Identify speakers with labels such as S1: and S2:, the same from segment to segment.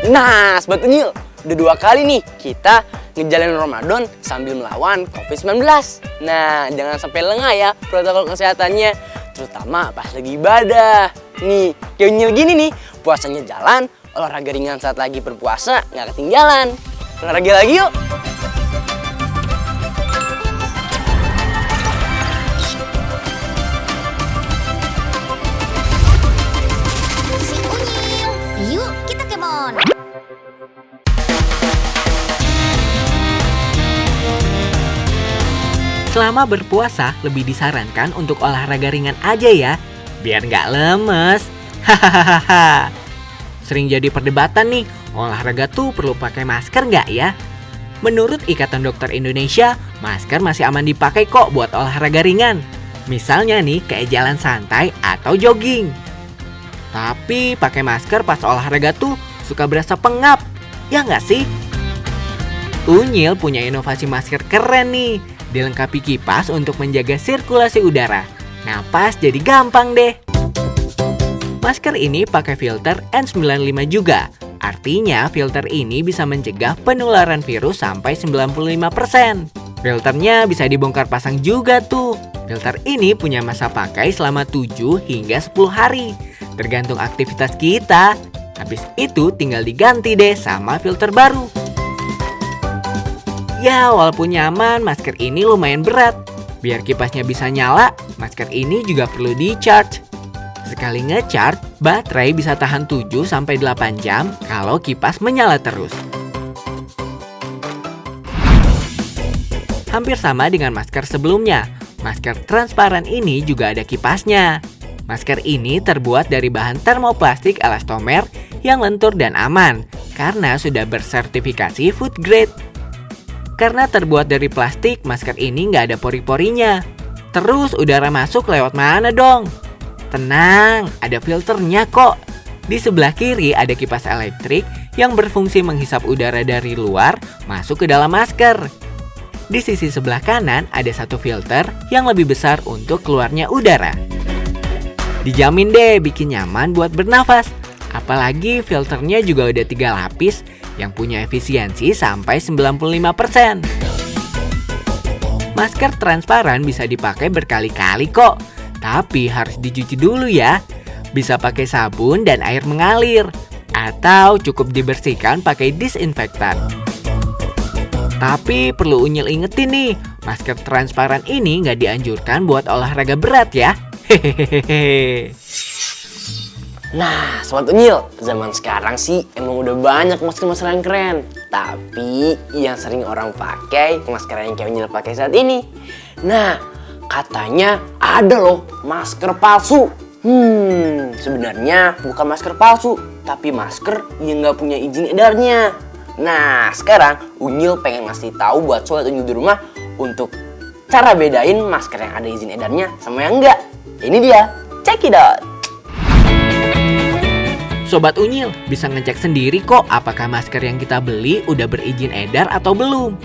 S1: Nah, Sobat Unyil, udah 2 kali nih kita ngejalanin Ramadan sambil melawan COVID-19. Nah, jangan sampai lengah ya protokol kesehatannya, terutama pas lagi ibadah. Nih, kayak Unyil gini nih, puasanya jalan, olahraga ringan saat lagi berpuasa nggak ketinggalan. Olahraga lagi yuk!
S2: Si Unyil, yuk kita kemon.
S3: Selama berpuasa, lebih disarankan untuk olahraga ringan aja ya, biar nggak lemes. Hahaha. Sering jadi perdebatan nih, olahraga tuh perlu pakai masker nggak ya? Menurut Ikatan Dokter Indonesia, masker masih aman dipakai kok buat olahraga ringan. Misalnya nih, kayak jalan santai atau jogging. Tapi pakai masker pas olahraga tuh suka berasa pengap, ya nggak sih? Unyil punya inovasi masker keren nih, dilengkapi kipas untuk menjaga sirkulasi udara. Napas jadi gampang deh. Masker ini pakai filter N95 juga. Artinya filter ini bisa mencegah penularan virus sampai 95%. Filternya bisa dibongkar pasang juga tuh. Filter ini punya masa pakai selama 7 hingga 10 hari. Tergantung aktivitas kita. Habis itu tinggal diganti deh sama filter baru. Ya, walaupun nyaman, masker ini lumayan berat. Biar kipasnya bisa nyala, masker ini juga perlu di-charge. Sekali nge-charge, baterai bisa tahan 7-8 jam kalau kipas menyala terus. Hampir sama dengan masker sebelumnya. Masker transparan ini juga ada kipasnya. Masker ini terbuat dari bahan termoplastik elastomer yang lentur dan aman karena sudah bersertifikasi food grade. Karena terbuat dari plastik, masker ini nggak ada pori-porinya. Terus udara masuk lewat mana dong? Tenang, ada filternya kok. Di sebelah kiri ada kipas elektrik yang berfungsi menghisap udara dari luar masuk ke dalam masker. Di sisi sebelah kanan ada satu filter yang lebih besar untuk keluarnya udara. Dijamin deh bikin nyaman buat bernafas. Apalagi filternya juga udah 3 lapis yang punya efisiensi sampai 95%. Masker transparan bisa dipakai berkali-kali kok. Tapi harus dicuci dulu ya. Bisa pakai sabun dan air mengalir. Atau cukup dibersihkan pakai disinfektan. Tapi perlu Unyil ingetin nih, masker transparan ini nggak dianjurkan buat olahraga berat ya. Hehehe.
S1: Nah, Sobat Unyil, zaman sekarang sih emang udah banyak masker-masker yang keren. Tapi yang sering orang pakai masker yang kayak Unyil pakai saat ini. Nah, katanya ada loh masker palsu. Sebenarnya bukan masker palsu, tapi masker yang nggak punya izin edarnya. Nah, sekarang Unyil pengen ngasih tahu buat Sobat Unyil di rumah untuk cara bedain masker yang ada izin edarnya sama yang enggak. Ini dia, check it out.
S3: Sobat Unyil bisa ngecek sendiri kok apakah masker yang kita beli udah berizin edar atau belum.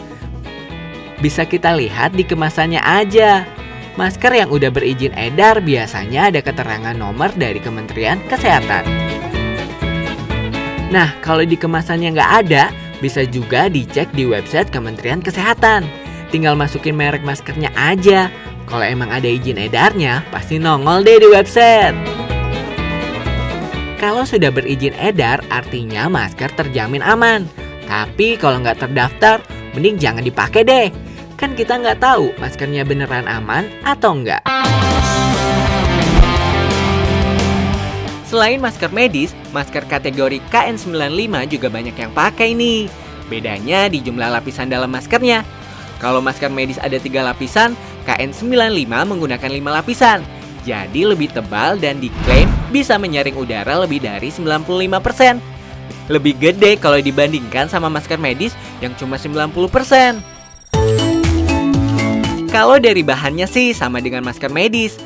S3: Bisa kita lihat di kemasannya aja. Masker yang udah berizin edar biasanya ada keterangan nomor dari Kementerian Kesehatan. Nah, kalau di kemasannya nggak ada, bisa juga dicek di website Kementerian Kesehatan. Tinggal masukin merek maskernya aja. Kalau emang ada izin edarnya, pasti nongol deh di website. Kalau sudah berizin edar, artinya masker terjamin aman. Tapi kalau nggak terdaftar, mending jangan dipakai deh. Kan kita nggak tahu maskernya beneran aman atau nggak. Selain masker medis, masker kategori KN95 juga banyak yang pakai nih. Bedanya di jumlah lapisan dalam maskernya. Kalau masker medis ada 3 lapisan, KN95 menggunakan 5 lapisan. Jadi lebih tebal dan diklaim bisa menyaring udara lebih dari 95%. Lebih gede kalau dibandingkan sama masker medis yang cuma 90%. Kalau dari bahannya sih sama dengan masker medis.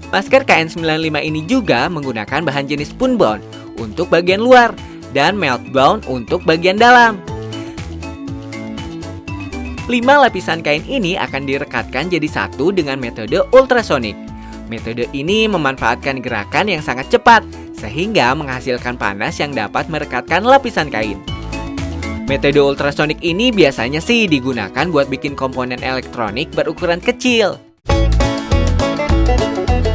S3: Masker KN95 ini juga menggunakan bahan jenis spunbond untuk bagian luar dan meltblown untuk bagian dalam. 5 lapisan kain ini akan direkatkan jadi satu dengan metode ultrasonik. Metode ini memanfaatkan gerakan yang sangat cepat sehingga menghasilkan panas yang dapat merekatkan lapisan kain. Metode ultrasonik ini biasanya sih digunakan buat bikin komponen elektronik berukuran kecil.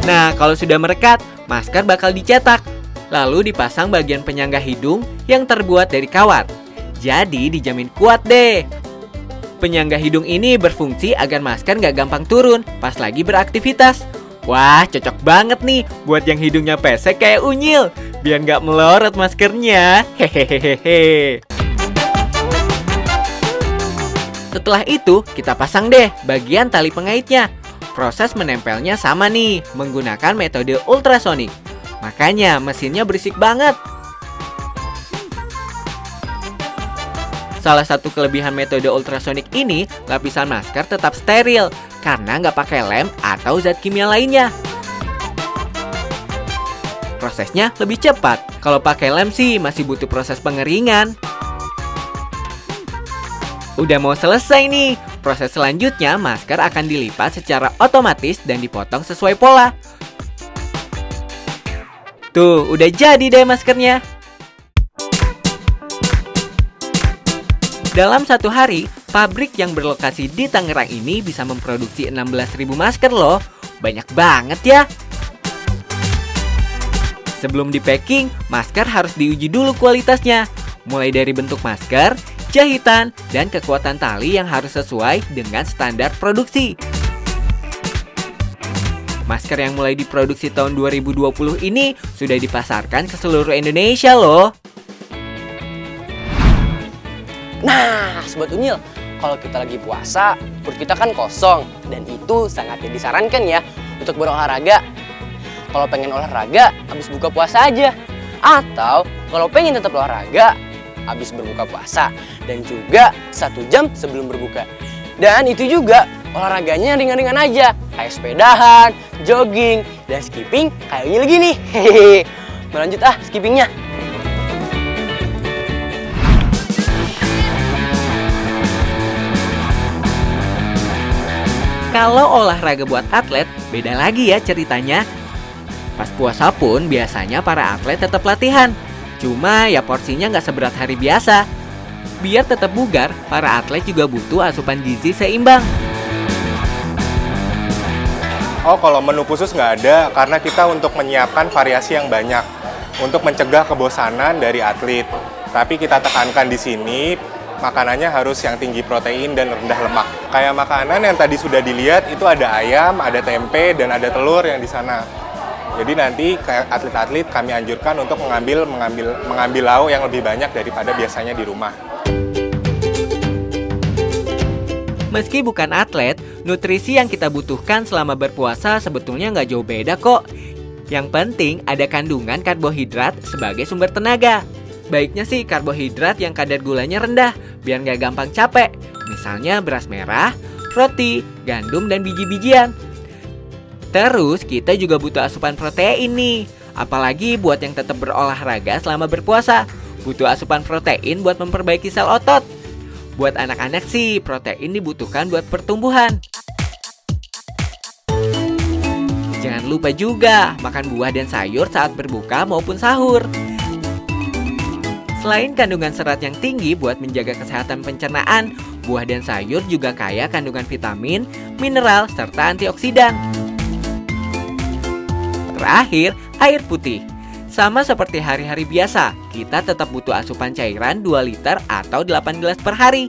S3: Nah, kalau sudah merekat, masker bakal dicetak, lalu dipasang bagian penyangga hidung yang terbuat dari kawat. Jadi dijamin kuat deh. Penyangga hidung ini berfungsi agar masker nggak gampang turun pas lagi beraktivitas. Wah, cocok banget nih buat yang hidungnya pesek kayak Unyil, biar nggak melorot maskernya. Hehehehe. Setelah itu, kita pasang deh bagian tali pengaitnya. Proses menempelnya sama nih, menggunakan metode ultrasonik. Makanya mesinnya berisik banget. Salah satu kelebihan metode ultrasonik ini, lapisan masker tetap steril karena nggak pakai lem atau zat kimia lainnya. Prosesnya lebih cepat. Kalau pakai lem sih masih butuh proses pengeringan. Udah mau selesai nih. Proses selanjutnya, masker akan dilipat secara otomatis dan dipotong sesuai pola. Tuh, udah jadi deh maskernya. Dalam satu hari, pabrik yang berlokasi di Tangerang ini bisa memproduksi 16.000 masker loh. Banyak banget ya. Sebelum di-packing, masker harus diuji dulu kualitasnya. Mulai dari bentuk masker, jahitan, dan kekuatan tali yang harus sesuai dengan standar produksi. Masker yang mulai diproduksi tahun 2020 ini sudah dipasarkan ke seluruh Indonesia loh.
S1: Nah, Sobat Unyil, kalau kita lagi puasa, perut kita kan kosong. Dan itu sangat disarankan ya untuk berolahraga. Kalau pengen olahraga, habis buka puasa aja. Atau kalau pengen tetap olahraga, habis berbuka puasa. Dan juga 1 jam sebelum berbuka. Dan itu juga olahraganya ringan-ringan aja. Kayak sepedahan, jogging, dan skipping kayak Unyil gini. Hehehe. Melanjut skippingnya.
S3: Kalau olahraga buat atlet, beda lagi ya ceritanya. Pas puasa pun biasanya para atlet tetap latihan. Cuma ya porsinya nggak seberat hari biasa. Biar tetap bugar, para atlet juga butuh asupan gizi seimbang.
S4: Oh, kalau menu khusus nggak ada, karena kita untuk menyiapkan variasi yang banyak untuk mencegah kebosanan dari atlet. Tapi kita tekankan di sini, makanannya harus yang tinggi protein dan rendah lemak. Kayak makanan yang tadi sudah dilihat, itu ada ayam, ada tempe, dan ada telur yang di sana. Jadi nanti kayak atlet-atlet kami anjurkan untuk mengambil lauk yang lebih banyak daripada biasanya di rumah.
S3: Meski bukan atlet, nutrisi yang kita butuhkan selama berpuasa sebetulnya nggak jauh beda kok. Yang penting ada kandungan karbohidrat sebagai sumber tenaga. Baiknya sih karbohidrat yang kadar gulanya rendah, biar nggak gampang capek. Misalnya beras merah, roti, gandum, dan biji-bijian. Terus kita juga butuh asupan protein nih. Apalagi buat yang tetap berolahraga selama berpuasa. Butuh asupan protein buat memperbaiki sel otot. Buat anak-anak sih, protein dibutuhkan buat pertumbuhan. Jangan lupa juga makan buah dan sayur saat berbuka maupun sahur. Selain kandungan serat yang tinggi buat menjaga kesehatan pencernaan, buah dan sayur juga kaya kandungan vitamin, mineral, serta antioksidan. Terakhir, air putih. Sama seperti hari-hari biasa, kita tetap butuh asupan cairan 2 liter atau 8 gelas per hari.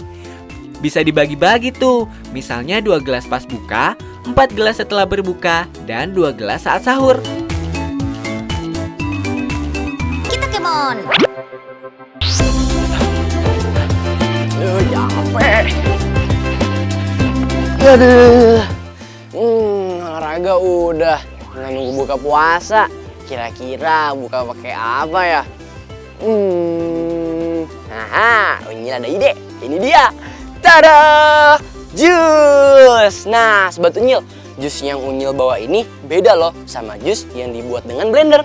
S3: Bisa dibagi-bagi tuh, misalnya 2 gelas pas buka, 4 gelas setelah berbuka, dan 2 gelas saat sahur.
S2: Kita kemon.
S1: Capek. Aduh. Olahraga udah. Nggak nunggu buka puasa. Kira-kira buka pakai apa ya? Ini ada ide. Ini dia. Tada! Jus. Nah, Sobat Unyil, jus yang Unyil bawa ini beda loh sama jus yang dibuat dengan blender.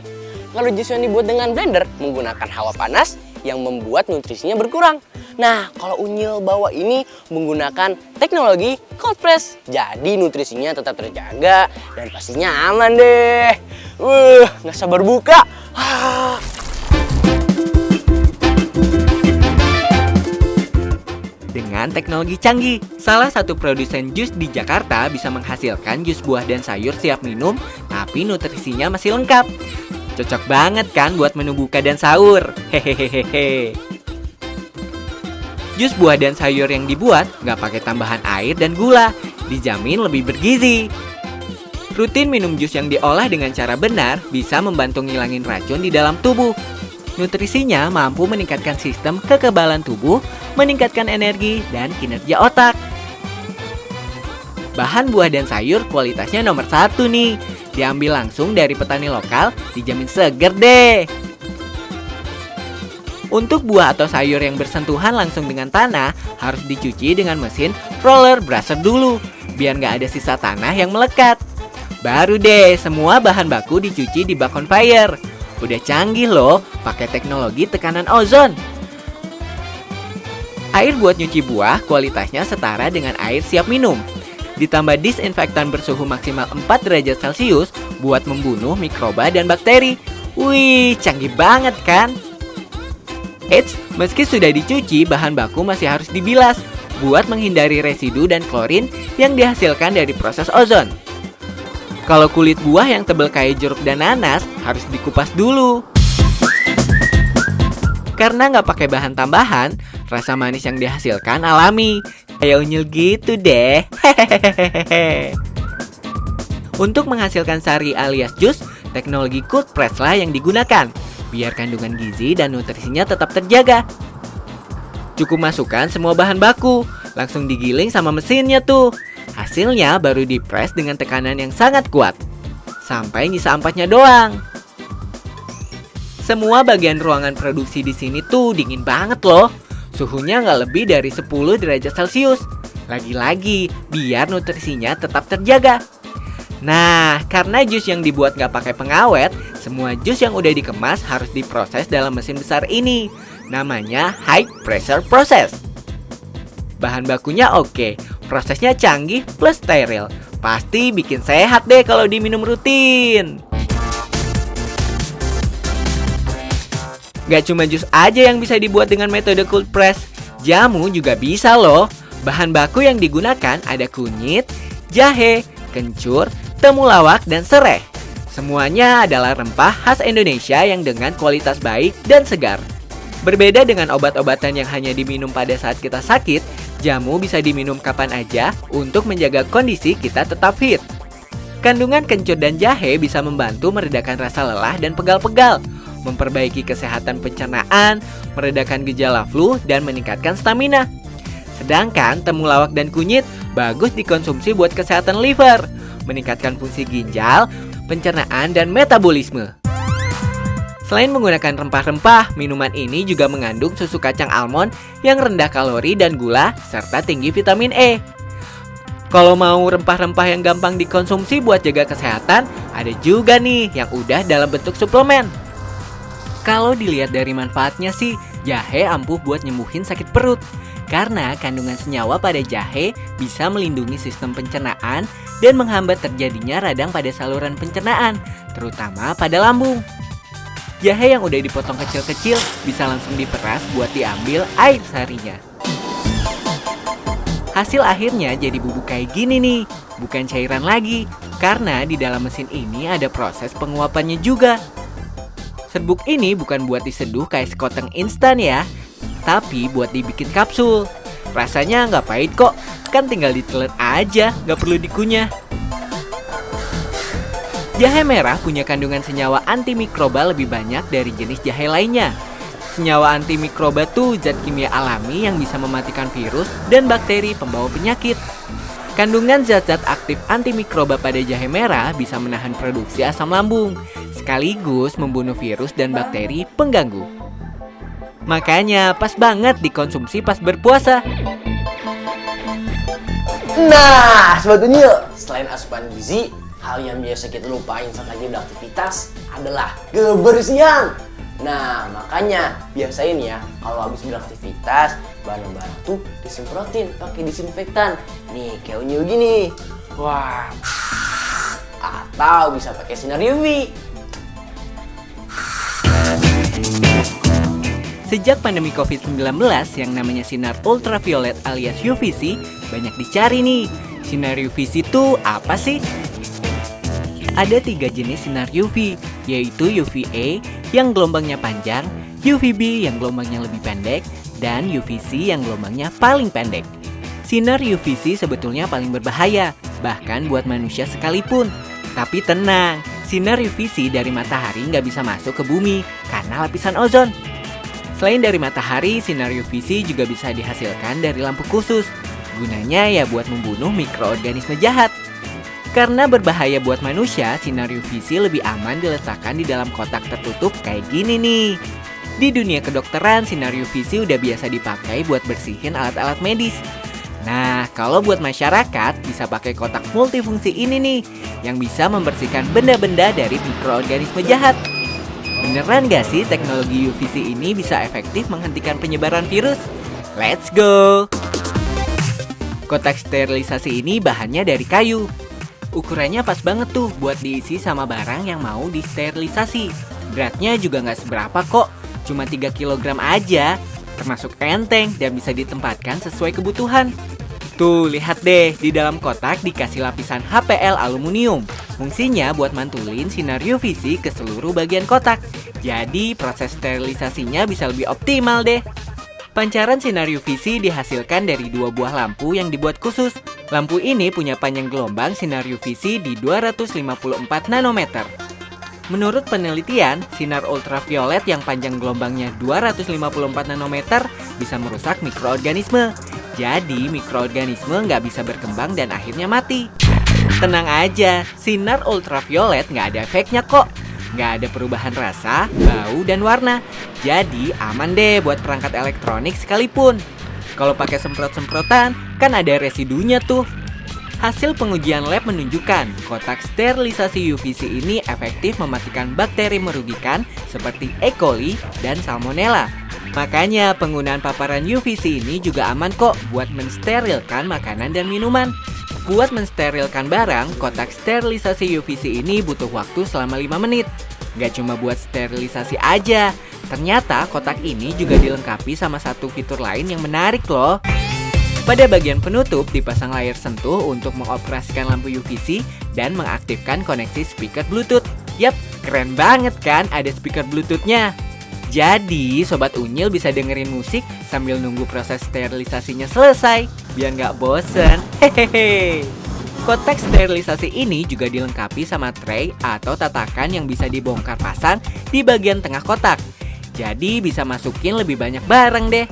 S1: Kalau jus yang dibuat dengan blender menggunakan hawa panas yang membuat nutrisinya berkurang. Nah, kalau Unyil bawa ini menggunakan teknologi cold press, jadi nutrisinya tetap terjaga dan pastinya aman deh. Nggak sabar buka.
S3: Dengan teknologi canggih, salah satu produsen jus di Jakarta bisa menghasilkan jus buah dan sayur siap minum, tapi nutrisinya masih lengkap. Cocok banget kan buat menu buka dan sahur. Hehehehe. Jus buah dan sayur yang dibuat nggak pakai tambahan air dan gula, dijamin lebih bergizi. Rutin minum jus yang diolah dengan cara benar bisa membantu ngilangin racun di dalam tubuh. Nutrisinya mampu meningkatkan sistem kekebalan tubuh, meningkatkan energi dan kinerja otak. Bahan buah dan sayur kualitasnya nomor 1 nih. Diambil langsung dari petani lokal, dijamin seger deh. Untuk buah atau sayur yang bersentuhan langsung dengan tanah, harus dicuci dengan mesin roller brusher dulu, biar nggak ada sisa tanah yang melekat. Baru deh semua bahan baku dicuci di bak conveyor. Udah canggih loh, pakai teknologi tekanan ozon. Air buat nyuci buah kualitasnya setara dengan air siap minum. Ditambah disinfektan bersuhu maksimal 4 derajat Celcius buat membunuh mikroba dan bakteri. Wih, canggih banget kan? Eits, meski sudah dicuci, bahan baku masih harus dibilas buat menghindari residu dan klorin yang dihasilkan dari proses ozon. Kalau kulit buah yang tebal kayak jeruk dan nanas, harus dikupas dulu. Karena nggak pakai bahan tambahan, rasa manis yang dihasilkan alami. Kayak Unyil gitu deh. Hehehehe. Untuk menghasilkan sari alias jus, teknologi cold press lah yang digunakan, biar kandungan gizi dan nutrisinya tetap terjaga. Cukup masukkan semua bahan baku, langsung digiling sama mesinnya tuh. Hasilnya baru dipres dengan tekanan yang sangat kuat, sampai nyisa ampasnya doang. Semua bagian ruangan produksi di sini tuh dingin banget loh. Suhunya nggak lebih dari 10 derajat Celcius. Lagi-lagi, biar nutrisinya tetap terjaga. Nah, karena jus yang dibuat nggak pakai pengawet, semua jus yang udah dikemas harus diproses dalam mesin besar ini. Namanya high pressure process. Bahan bakunya oke, prosesnya canggih plus steril. Pasti bikin sehat deh kalau diminum rutin. Gak cuma jus aja yang bisa dibuat dengan metode cold press, jamu juga bisa loh. Bahan baku yang digunakan ada kunyit, jahe, kencur, temulawak, dan sereh. Semuanya adalah rempah khas Indonesia yang dengan kualitas baik dan segar. Berbeda dengan obat-obatan yang hanya diminum pada saat kita sakit, jamu bisa diminum kapan aja untuk menjaga kondisi kita tetap fit. Kandungan kencur dan jahe bisa membantu meredakan rasa lelah dan pegal-pegal, memperbaiki kesehatan pencernaan, meredakan gejala flu, dan meningkatkan stamina. Sedangkan temulawak dan kunyit bagus dikonsumsi buat kesehatan liver, meningkatkan fungsi ginjal, pencernaan, dan metabolisme. Selain menggunakan rempah-rempah, minuman ini juga mengandung susu kacang almond yang rendah kalori dan gula, serta tinggi vitamin E. Kalau mau rempah-rempah yang gampang dikonsumsi buat jaga kesehatan, ada juga nih yang udah dalam bentuk suplemen. Kalau dilihat dari manfaatnya sih, jahe ampuh buat nyembuhin sakit perut. Karena kandungan senyawa pada jahe bisa melindungi sistem pencernaan dan menghambat terjadinya radang pada saluran pencernaan, terutama pada lambung. Jahe yang udah dipotong kecil-kecil bisa langsung diperas buat diambil air sarinya. Hasil akhirnya jadi bubuk kayak gini nih, bukan cairan lagi, karena di dalam mesin ini ada proses penguapannya juga. Serbuk ini bukan buat diseduh kayak sekoteng instan ya, tapi buat dibikin kapsul. Rasanya nggak pahit kok, kan tinggal ditelan aja, nggak perlu dikunyah. Jahe merah punya kandungan senyawa antimikroba lebih banyak dari jenis jahe lainnya. Senyawa antimikroba tuh zat kimia alami yang bisa mematikan virus dan bakteri pembawa penyakit. Kandungan zat-zat aktif antimikroba pada jahe merah bisa menahan produksi asam lambung, sekaligus membunuh virus dan bakteri pengganggu. Makanya pas banget dikonsumsi pas berpuasa.
S1: Nah, Sobat Unyil, selain asupan gizi, hal yang biasa kita lupain saat lagi beraktivitas adalah kebersihan. Nah, makanya biasain ya kalau habis beraktivitas, barang-barang tuh disemprotin pakai disinfektan. Nih, kayak Unyil gini. Wah. Atau bisa pakai sinar UV.
S3: Sejak pandemi COVID-19 yang namanya sinar ultraviolet alias UVC banyak dicari nih. Sinar UVC itu apa sih? Ada 3 jenis sinar UV, yaitu UVA yang gelombangnya panjang, UVB yang gelombangnya lebih pendek, dan UVC yang gelombangnya paling pendek. Sinar UVC sebetulnya paling berbahaya, bahkan buat manusia sekalipun. Tapi tenang, sinar UVC dari matahari nggak bisa masuk ke bumi karena lapisan ozon. Selain dari matahari, sinar UVC juga bisa dihasilkan dari lampu khusus. Gunanya ya buat membunuh mikroorganisme jahat. Karena berbahaya buat manusia, sinar UVC lebih aman diletakkan di dalam kotak tertutup kayak gini nih. Di dunia kedokteran, sinar UVC udah biasa dipakai buat bersihin alat-alat medis. Nah, kalau buat masyarakat, bisa pakai kotak multifungsi ini nih, yang bisa membersihkan benda-benda dari mikroorganisme jahat. Beneran gak sih teknologi UVC ini bisa efektif menghentikan penyebaran virus? Let's go! Kotak sterilisasi ini bahannya dari kayu. Ukurannya pas banget tuh buat diisi sama barang yang mau disterilisasi. Beratnya juga gak seberapa kok, cuma 3 kg aja. Termasuk enteng dan bisa ditempatkan sesuai kebutuhan. Tuh, lihat deh, di dalam kotak dikasih lapisan HPL aluminium. Fungsinya buat mantulin sinar UVC ke seluruh bagian kotak. Jadi proses sterilisasinya bisa lebih optimal deh. Pancaran sinar UVC dihasilkan dari 2 buah lampu yang dibuat khusus. Lampu ini punya panjang gelombang sinar UVC di 254 nanometer. Menurut penelitian, sinar ultraviolet yang panjang gelombangnya 254 nanometer bisa merusak mikroorganisme. Jadi mikroorganisme nggak bisa berkembang dan akhirnya mati. Tenang aja, sinar ultraviolet nggak ada efeknya kok. Nggak ada perubahan rasa, bau, dan warna. Jadi aman deh buat perangkat elektronik sekalipun. Kalau pakai semprot-semprotan, kan ada residunya tuh. Hasil pengujian lab menunjukkan kotak sterilisasi UVC ini efektif mematikan bakteri merugikan seperti E. coli dan Salmonella. Makanya penggunaan paparan UVC ini juga aman kok buat mensterilkan makanan dan minuman. Buat mensterilkan barang, kotak sterilisasi UVC ini butuh waktu selama 5 menit. Gak cuma buat sterilisasi aja, ternyata kotak ini juga dilengkapi sama satu fitur lain yang menarik loh. Pada bagian penutup dipasang layar sentuh untuk mengoperasikan lampu UVC dan mengaktifkan koneksi speaker Bluetooth. Yap, keren banget kan ada speaker Bluetooth-nya. Jadi, Sobat Unyil bisa dengerin musik sambil nunggu proses sterilisasinya selesai, biar nggak bosen. Hehehe. Kotak sterilisasi ini juga dilengkapi sama tray atau tatakan yang bisa dibongkar pasang di bagian tengah kotak. Jadi, bisa masukin lebih banyak barang deh.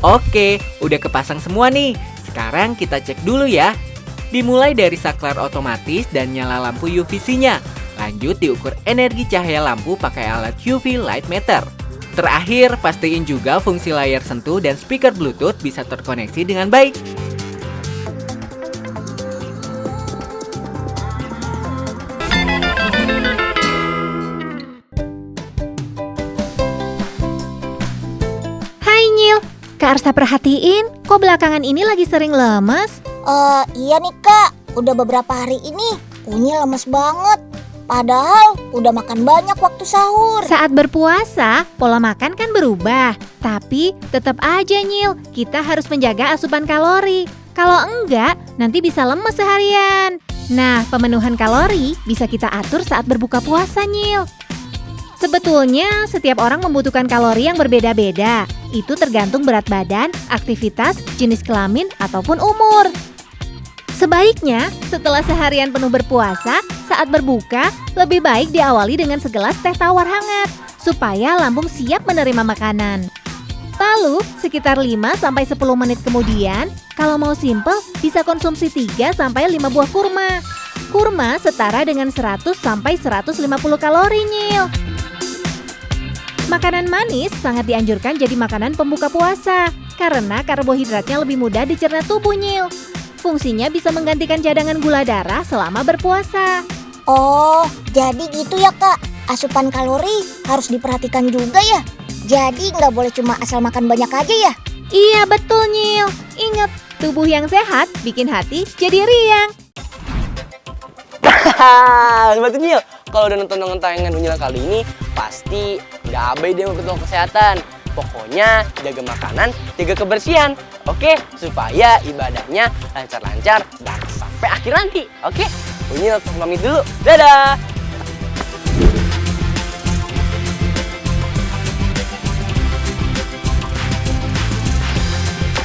S3: Oke, udah kepasang semua nih. Sekarang kita cek dulu ya. Dimulai dari saklar otomatis dan nyala lampu UVC-nya. Lanjut diukur energi cahaya lampu pakai alat UV light meter. Terakhir, pastiin juga fungsi layar sentuh dan speaker Bluetooth bisa terkoneksi dengan baik.
S2: Hai Nyil, Kak Arsa perhatiin, kok belakangan ini lagi sering lemes?
S5: Iya nih Kak, udah beberapa hari ini Unyil lemes banget. Padahal udah makan banyak waktu sahur.
S2: Saat berpuasa, pola makan kan berubah. Tapi tetap aja Nyil, kita harus menjaga asupan kalori. Kalau enggak, nanti bisa lemes seharian. Nah, pemenuhan kalori bisa kita atur saat berbuka puasa Nyil. Sebetulnya setiap orang membutuhkan kalori yang berbeda-beda. Itu tergantung berat badan, aktivitas, jenis kelamin, ataupun umur. Sebaiknya, setelah seharian penuh berpuasa, saat berbuka, lebih baik diawali dengan segelas teh tawar hangat, supaya lambung siap menerima makanan. Lalu, sekitar 5-10 menit kemudian, kalau mau simple, bisa konsumsi 3-5 buah kurma. Kurma setara dengan 100-150 kalori, Nyil. Makanan manis sangat dianjurkan jadi makanan pembuka puasa, karena karbohidratnya lebih mudah dicerna tubuh, Nyil. Fungsinya bisa menggantikan cadangan gula darah selama berpuasa.
S5: Oh, jadi gitu ya Kak. asupan kalori harus diperhatikan juga ya. Jadi nggak boleh cuma asal makan banyak aja ya.
S2: Iya betul Nyil. Ingat, tubuh yang sehat bikin hati jadi riang.
S1: Hahaha, Sobat Unyil, kalau udah nonton tayangan Unyil kali ini, pasti nggak abai deh untuk protokol kesehatan. Pokoknya jaga makanan, jaga kebersihan, oke? Supaya ibadahnya lancar-lancar dan sampai akhir nanti, oke? Unyil pamit dulu, dadah!